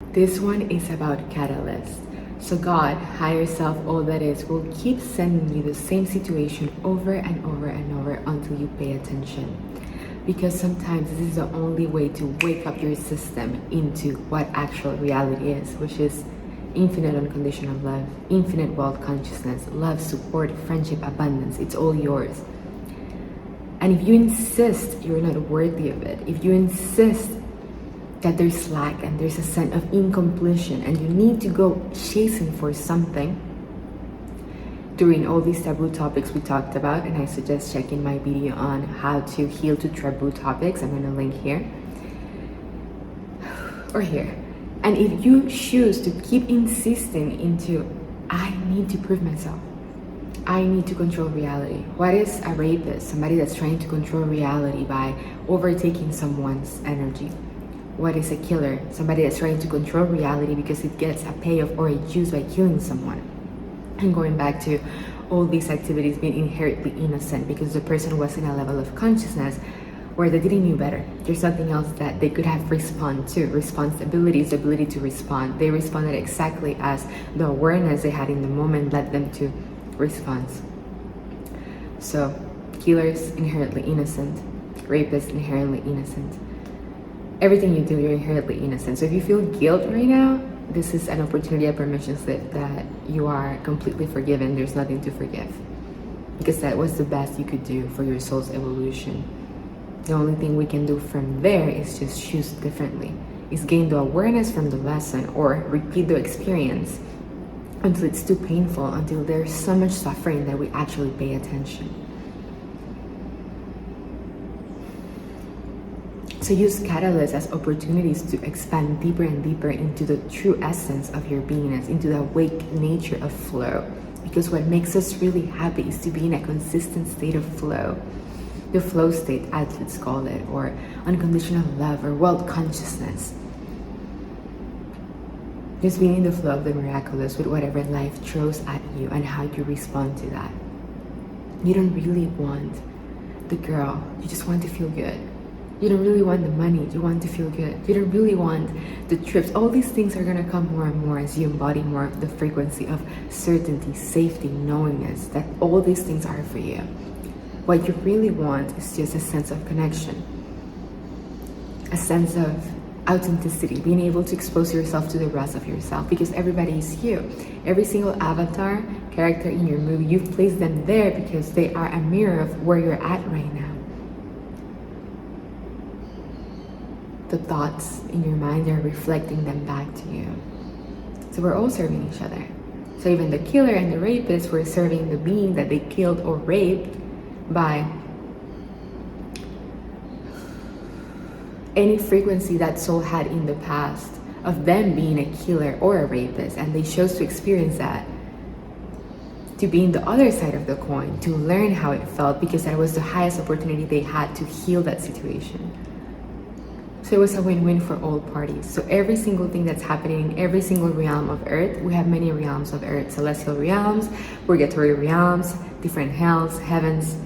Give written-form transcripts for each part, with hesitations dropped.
This one is about catalyst. So God, higher self, all that is, will keep sending you the same situation over and over and over until you pay attention. Because sometimes this is the only way to wake up your system into what actual reality is, which is infinite unconditional love, infinite wealth consciousness, love, support, friendship, abundance. It's all yours. And if you insist you're not worthy of it, if you insist that there's lack and there's a sense of incompletion and you need to go chasing for something, during all these taboo topics we talked about, and I suggest checking my video on how to heal to taboo topics. I'm going to link here or here. And if you choose to keep insisting into, I need to prove myself, I need to control reality. What is a rapist? Somebody that's trying to control reality by overtaking someone's energy. What is a killer? Somebody that's trying to control reality because it gets a payoff or a juice by killing someone. And going back to all these activities being inherently innocent because the person was in a level of consciousness where they didn't know better. There's something else that they could have responded to. Responsibility is the ability to respond. They responded exactly as the awareness they had in the moment led them to respond. So, killers inherently innocent. Rapists inherently innocent. Everything you do, you're inherently innocent. So if you feel guilt right now, this is an opportunity, a permission slip that you are completely forgiven. There's nothing to forgive. Because that was the best you could do for your soul's evolution. The only thing we can do from there is just choose differently. Is gain the awareness from the lesson or repeat the experience until it's too painful, until there's so much suffering that we actually pay attention. So use catalysts as opportunities to expand deeper and deeper into the true essence of your beingness, into the awake nature of flow. Because what makes us really happy is to be in a consistent state of flow. The flow state, athletes call it, or unconditional love, or world consciousness. Just being in the flow of the miraculous with whatever life throws at you and how you respond to that. You don't really want the girl, you just want to feel good. You don't really want the money, you want to feel good. You don't really want the trips. All these things are gonna come more and more as you embody more of the frequency of certainty, safety, knowingness, that all these things are for you. What you really want is just a sense of connection, a sense of authenticity, being able to expose yourself to the rest of yourself, because everybody is you. Every single avatar, character in your movie, you've placed them there because they are a mirror of where you're at right now. The thoughts in your mind are reflecting them back to you. So we're all serving each other. So even the killer and the rapist were serving the being that they killed or raped by any frequency that soul had in the past of them being a killer or a rapist, and they chose to experience that, to be in the other side of the coin, to learn how it felt, because that was the highest opportunity they had to heal that situation. So it was a win-win for all parties. So every single thing that's happening in every single realm of Earth, we have many realms of Earth, celestial realms, purgatory realms, different hells, heavens.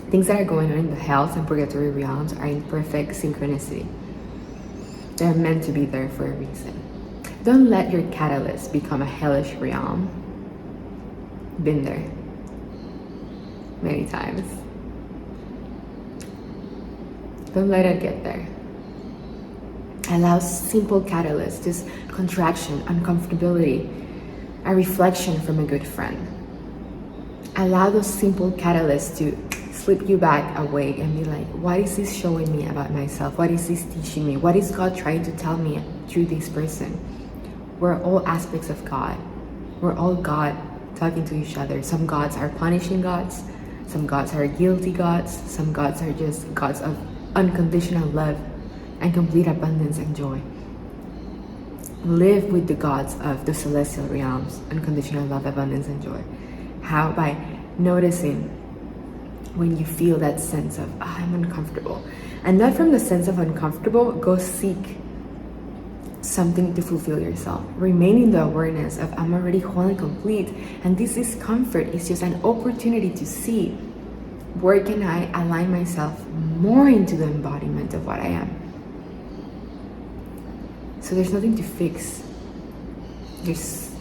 Things that are going on in the hells and purgatory realms are in perfect synchronicity. They're meant to be there for a reason. Don't let your catalyst become a hellish realm. Been there many times. Don't let it get there. Allow simple catalysts, just contraction, uncomfortability, a reflection from a good friend. Allow those simple catalysts to slip you back awake and be like, what is this showing me about myself? What is this teaching me? What is God trying to tell me through this person? We're all aspects of God. We're all God talking to each other. Some gods are punishing gods. Some gods are guilty gods. Some gods are just gods of unconditional love and complete abundance and joy. Live with the gods of the celestial realms, unconditional love, abundance, and joy. How? By noticing when you feel that sense of, I'm uncomfortable. And not from the sense of uncomfortable, go seek something to fulfill yourself. Remain in the awareness of, I'm already whole and complete. And this discomfort is just an opportunity to see, where can I align myself more into the embodiment of what I am? So there's nothing to fix. There's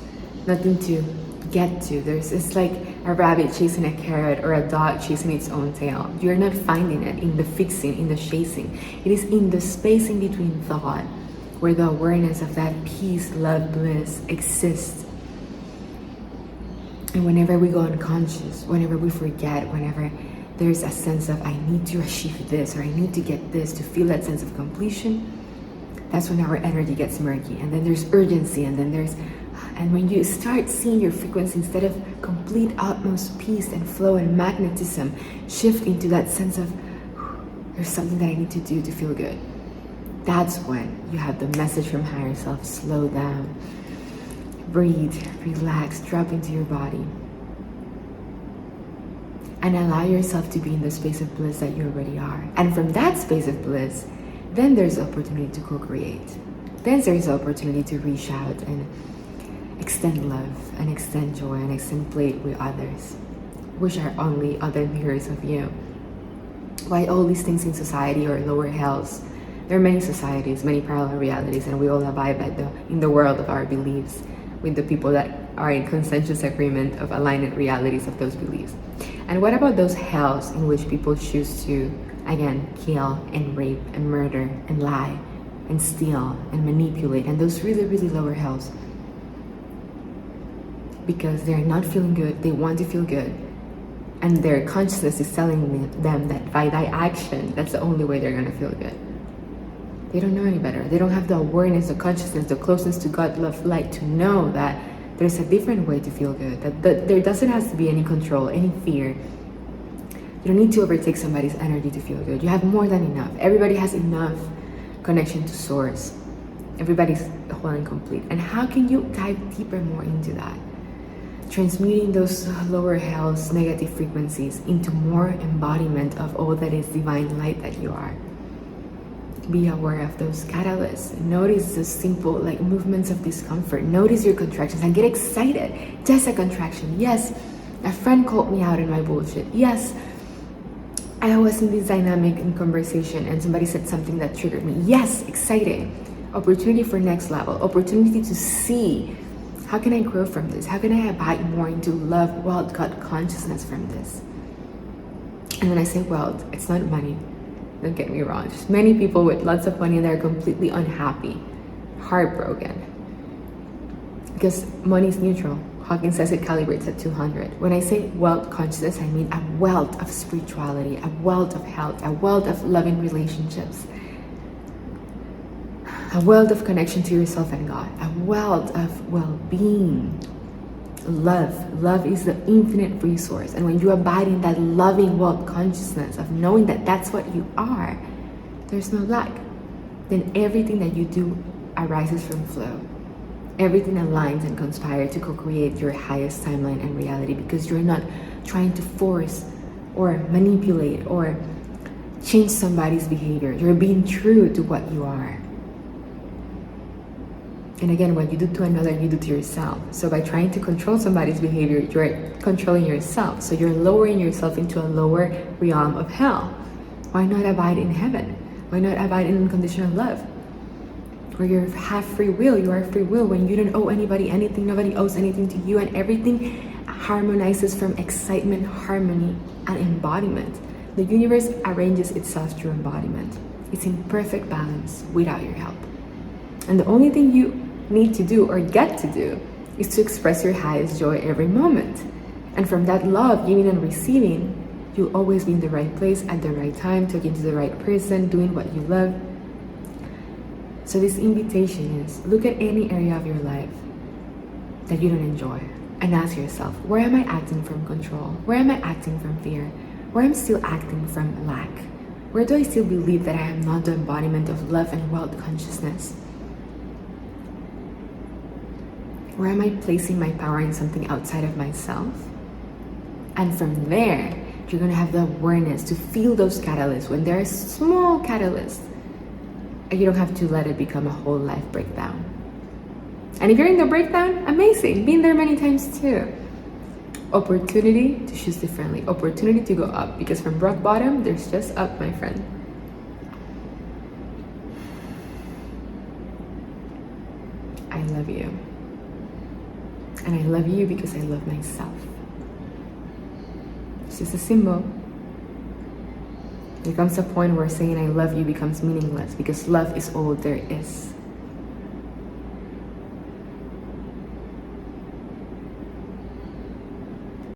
nothing to get to. It's like a rabbit chasing a carrot or a dog chasing its own tail. You're not finding it in the fixing, in the chasing. It is in the space in between thought where the awareness of that peace, love, bliss exists. And whenever we go unconscious, whenever we forget, whenever there's a sense of I need to achieve this or I need to get this to feel that sense of completion, that's when our energy gets murky. And then there's urgency, and when you start seeing your frequency instead of complete utmost peace and flow and magnetism shift into that sense of there's something that I need to do to feel good, that's when you have the message from higher self: slow down, breathe, relax, drop into your body, and allow yourself to be in the space of bliss that you already are. And from that space of bliss, then there's the opportunity to co-create. Then there's the opportunity to reach out and extend love and extend joy and extend play with others, which are only other mirrors of you. Why all these things in society or lower hells? There are many societies, many parallel realities, and we all abide by in the world of our beliefs with the people that are in consensus agreement of aligned realities of those beliefs. And what about those hells in which people choose to, again, kill and rape and murder and lie and steal and manipulate, and those really, really lower hells? Because they're not feeling good, they want to feel good, and their consciousness is telling them that by thy action, that's the only way they're gonna feel good. They don't know any better. They don't have the awareness, the consciousness, the closeness to God, love, light to know that there's a different way to feel good, that there doesn't have to be any control, any fear. You don't need to overtake somebody's energy to feel good. You have more than enough. Everybody has enough connection to source. Everybody's whole and complete. And how can you dive deeper more into that? Transmuting those lower hells, negative frequencies into more embodiment of all that is divine light that you are. Be aware of those catalysts. Notice the simple movements of discomfort. Notice your contractions and get excited. Just a contraction. Yes, a friend called me out in my bullshit. Yes, I was in this dynamic in conversation and somebody said something that triggered me. Yes, exciting. Opportunity for next level. Opportunity to see, how can I grow from this? How can I abide more into love, wealth, God consciousness from this? And when I say wealth, it's not money. Don't get me wrong. There's many people with lots of money and they're completely unhappy, heartbroken. Because money is neutral. Hawkins says it calibrates at 200. When I say wealth consciousness, I mean a wealth of spirituality, a wealth of health, a wealth of loving relationships, a wealth of connection to yourself and God, a wealth of well-being. Love is the infinite resource, and when you abide in that loving wealth consciousness of knowing that that's what you are, there's no lack. Then everything that you do arises from flow. Everything aligns and conspires to co-create your highest timeline and reality, because you're not trying to force or manipulate or change somebody's behavior. You're being true to what you are. And again, what you do to another, you do to yourself. So by trying to control somebody's behavior, you're controlling yourself. So you're lowering yourself into a lower realm of hell. Why not abide in heaven? Why not abide in unconditional love? Where you have free will, you are free will. When you don't owe anybody anything, nobody owes anything to you, and everything harmonizes from excitement, harmony, and embodiment. The universe arranges itself through embodiment. It's in perfect balance without your help. And the only thing you need to do or get to do is to express your highest joy every moment. And from that love, giving and receiving, you'll always be in the right place at the right time, talking to the right person, doing what you love. So this invitation is, look at any area of your life that you don't enjoy and ask yourself, where am I acting from control? Where am I acting from fear? Where am I still acting from lack? Where do I still believe that I am not the embodiment of love and wealth consciousness? Where am I placing my power in something outside of myself? And from there, you're going to have the awareness to feel those catalysts. When there are small catalysts, you don't have to let it become a whole life breakdown. And if you're in the breakdown, amazing. Been there many times too. Opportunity to choose differently. Opportunity to go up. Because from rock bottom, there's just up, my friend. I love you. And I love you because I love myself. It's just a symbol. There comes a point where saying I love you becomes meaningless because love is all there is.